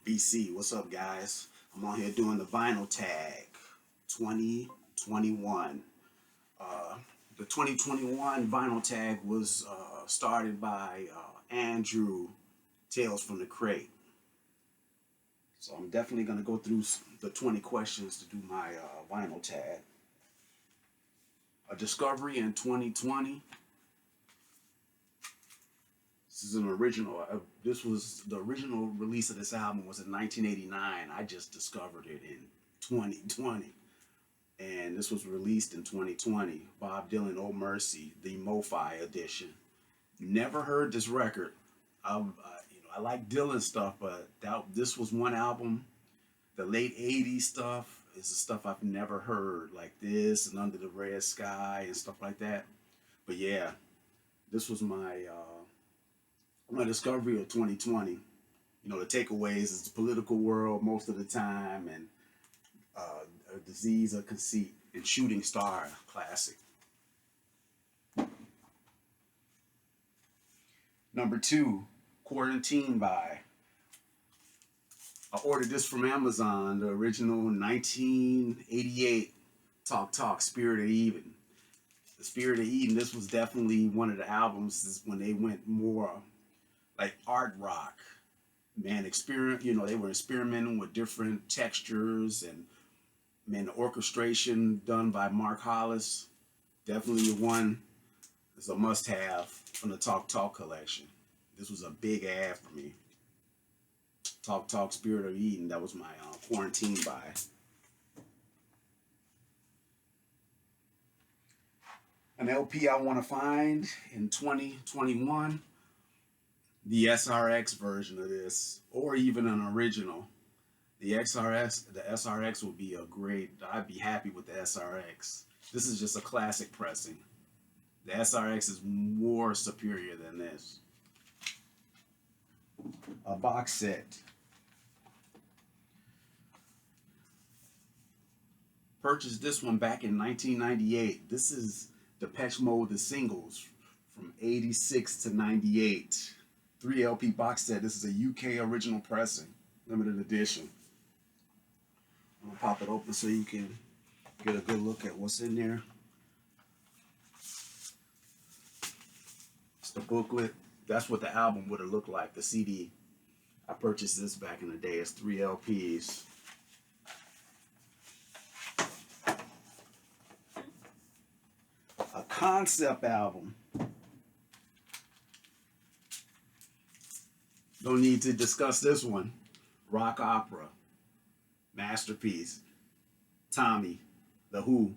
BC, what's up, guys? I'm on here doing the vinyl tag 2021. Uh, the 2021 vinyl tag was started by Andrew Tales from the Crate. So I'm definitely going to go through the 20 questions to do my vinyl tag. A discovery in 2020. This is an original. This was the original release of this album was in 1989. I just discovered it in 2020, and this was released in 2020. Bob Dylan, "Oh Mercy," the MoFi edition. Never heard this record. I like Dylan stuff, but this was one album. The late '80s stuff is the stuff I've never heard, like this and Under the Red Sky and stuff like that. But yeah, this was my discovery of 2020. You know, the takeaways is the political world most of the time, and a disease of conceit, and Shooting Star, classic. Number 2, Quarantine by. I ordered this from Amazon, the original 1988 Talk Spirit of Eden. The Spirit of Eden, this was definitely one of the albums when they went more like art rock. Man, they were experimenting with different textures, and man, the orchestration done by Mark Hollis, definitely one is a must-have from the Talk collection. This was a big ad for me. Talk Spirit of Eden, that was my Quarantine buy. An LP I want to find in 2021, the SRX version of this, or even an original. The SRX would be I'd be happy with the SRX. This is just a classic pressing. The SRX is more superior than this. A box set. Purchased this one back in 1998. This is Depeche Mode, the singles from 86 to 98. 3 LP box set. This is a UK original pressing, limited edition. I'm gonna pop it open so you can get a good look at what's in there. It's the booklet. That's what the album would have looked like, the CD. I purchased this back in the day. It's 3 LPs. A concept album. Don't need to discuss this one. Rock opera. Masterpiece. Tommy. The Who.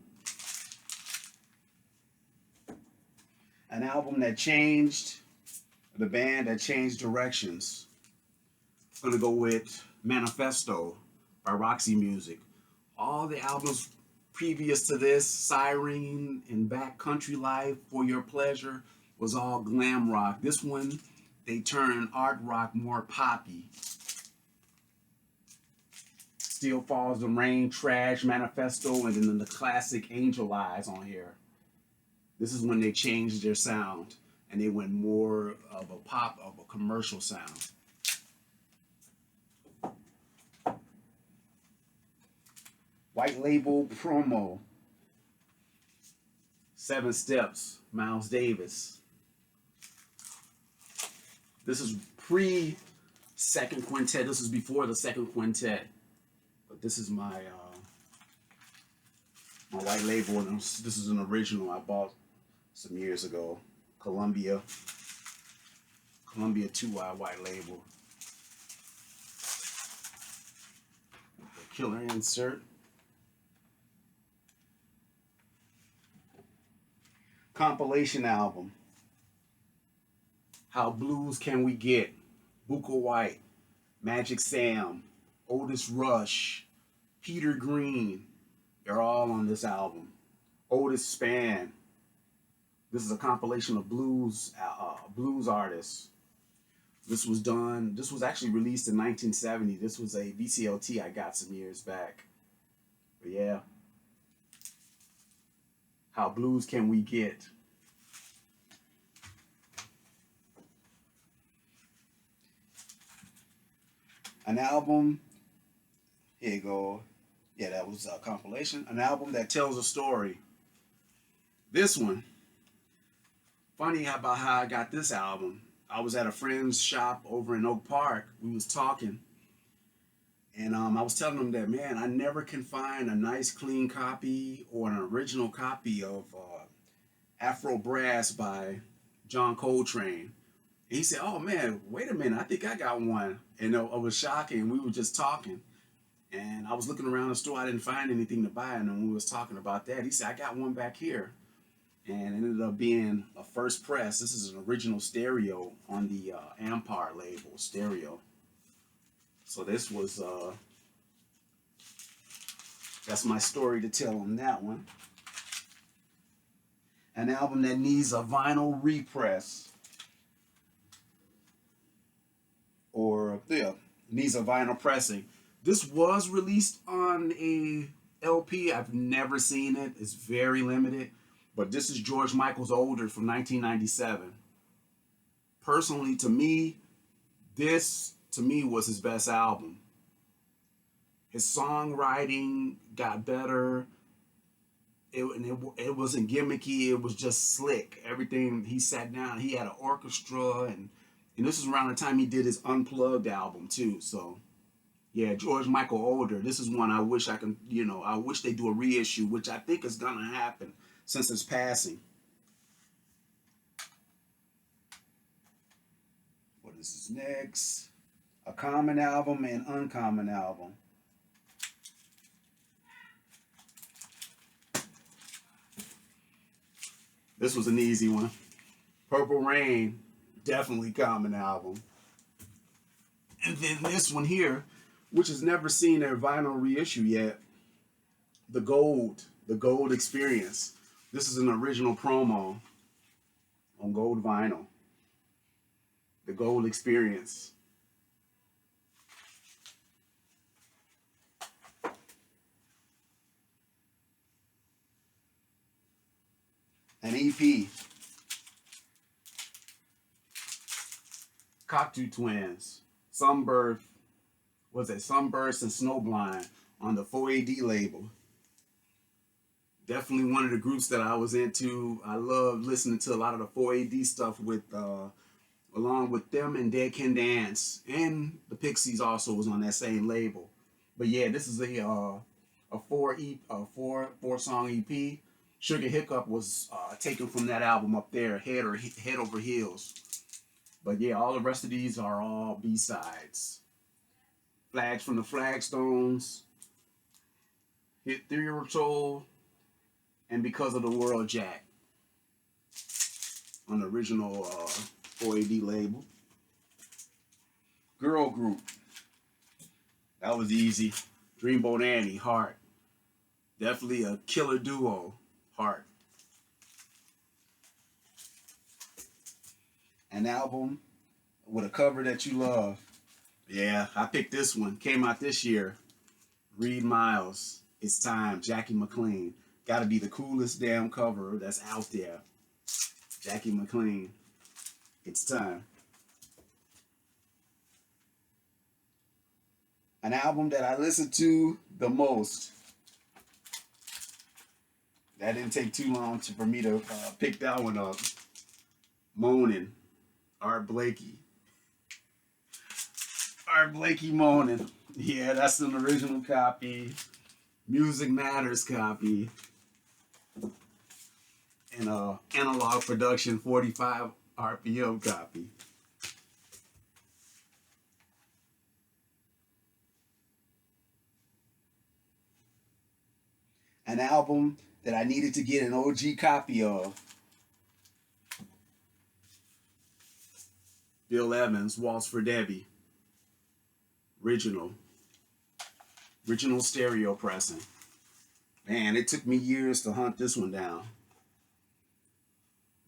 An album that changed, the band that changed directions. I'm gonna go with Manifesto by Roxy Music. All the albums previous to this, Siren and Backcountry Life, For Your Pleasure, was all glam rock. This one, they turned art rock more poppy. Still Falls the Rain, Trash, Manifesto, and then the classic Angel Eyes on here. This is when they changed their sound and they went more of a commercial sound. White Label Promo. 7 Steps, Miles Davis. This is pre-second quintet. This is before the second quintet. But this is my white label. And this is an original I bought some years ago. Columbia 2i white label. The killer insert. Compilation album. How Blues Can We Get? Buka White, Magic Sam, Otis Rush, Peter Green. They're all on this album. Otis Spann. This is a compilation of blues artists. This was actually released in 1970. This was a VCLT I got some years back. But yeah. How Blues Can We Get? An album, here you go. Yeah, that was a compilation. An album that tells a story. This one, funny about how I got this album. I was at a friend's shop over in Oak Park. We was talking, and I was telling him that, man, I never can find a nice clean copy or an original copy of Afro Brass by John Coltrane. And he said, oh man, wait a minute, I think I got one. And it was shocking. We were just talking. And I was looking around the store. I didn't find anything to buy. And when we was talking about that, he said, I got one back here. And it ended up being a first press. This is an original stereo on the Empire label, stereo. So this was, that's my story to tell on that one. An album that needs a vinyl repress. Or, yeah, needs a vinyl pressing. This was released on a LP. I've never seen it. It's very limited. But this is George Michael's Older from 1997. Personally, to me, this, was his best album. His songwriting got better. It wasn't gimmicky. It was just slick. Everything, he sat down. He had an orchestra. And this is around the time he did his Unplugged album, too. So, yeah, George Michael Older. This is one I wish I can, I wish they do a reissue, which I think is going to happen since his passing. What is this next? A common album and uncommon album. This was an easy one. Purple Rain, definitely common album. And then this one here, which has never seen their vinyl reissue yet, The Gold Experience. This is an original promo on gold vinyl. The Gold Experience. An EP. Cocteau Twins. Sunburst and Snowblind on the 4AD label. Definitely one of the groups that I was into. I love listening to a lot of the 4AD stuff with, along with them and Dead Can Dance, and the Pixies also was on that same label. But yeah, this is a four song EP. Sugar Hiccup was taken from that album up there, Head Over Heels. But yeah, all the rest of these are all B-sides. Flags from the Flagstones, Hit 3 Year Old, and Because of the World Jack on the original 4AD label. Girl group. That was easy. Dreamboat Annie, Heart. Definitely a killer duo, Heart. An album with a cover that you love. Yeah, I picked this one. Came out this year. Reed Miles, It's Time, Jackie McLean. Gotta be the coolest damn cover that's out there. Jackie McLean, It's Time. An album that I listened to the most. That didn't take too long for me to pick that one up. Moaning, Art Blakey. Art Blakey Moaning. Yeah, that's an original copy. Music Matters copy. And Analog Production 45 RPM copy. An album that I needed to get an OG copy of. Bill Evans, Waltz for Debbie. Original stereo pressing. Man, it took me years to hunt this one down.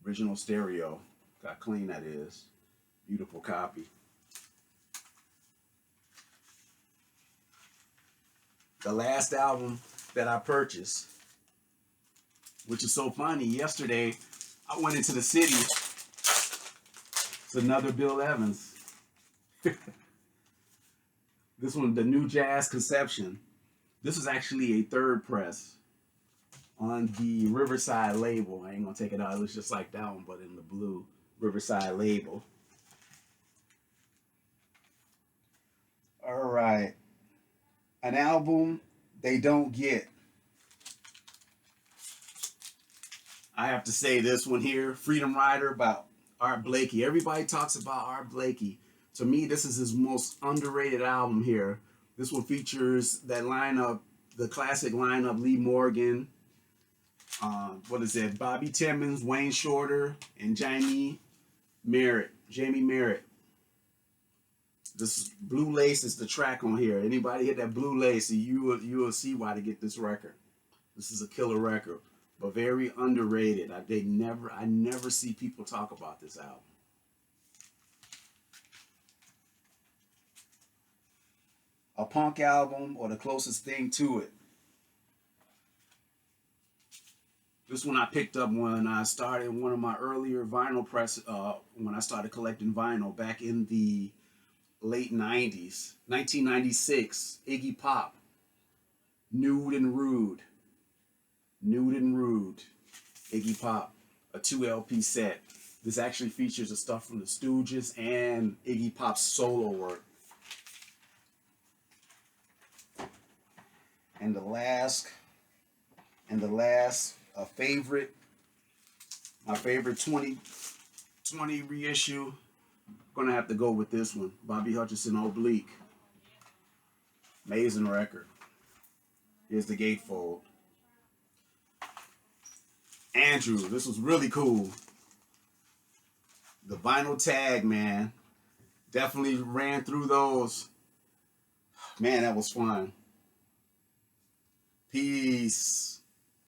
Original stereo. Look how clean that is. Beautiful copy. The last album that I purchased, which is so funny, yesterday I went into the city. It's another Bill Evans. This one, the New Jazz Conception. This was actually a third press on the Riverside label. I ain't gonna take it out. It was just like that one, but in the blue Riverside label. All right. An album they don't get. I have to say this one here, Freedom Rider by Art Blakey. Everybody talks about Art Blakey. To me, this is his most underrated album here. This one features that lineup, the classic lineup, Lee Morgan, what is it, Bobby Timmons, Wayne Shorter, and Jamie Merritt. This Blue Lace is the track on here. Anybody hit that Blue Lace, you will see why to get this record. This is a killer record, but very underrated. I never see people talk about this album. A punk album, or the closest thing to it. This one I picked up when I started one of my earlier vinyl press, when I started collecting vinyl back in the late 90s. 1996, Iggy Pop, Nude and Rude. Nude and Rude, Iggy Pop, a 2 LP set. This actually features the stuff from the Stooges and Iggy Pop's solo work. And the last, a favorite, my favorite 2020 reissue. Gonna have to go with this one, Bobby Hutcherson Oblique. Amazing record. Here's the gatefold. Andrew, this was really cool. The vinyl tag, man. Definitely ran through those. Man, that was fun. Peace.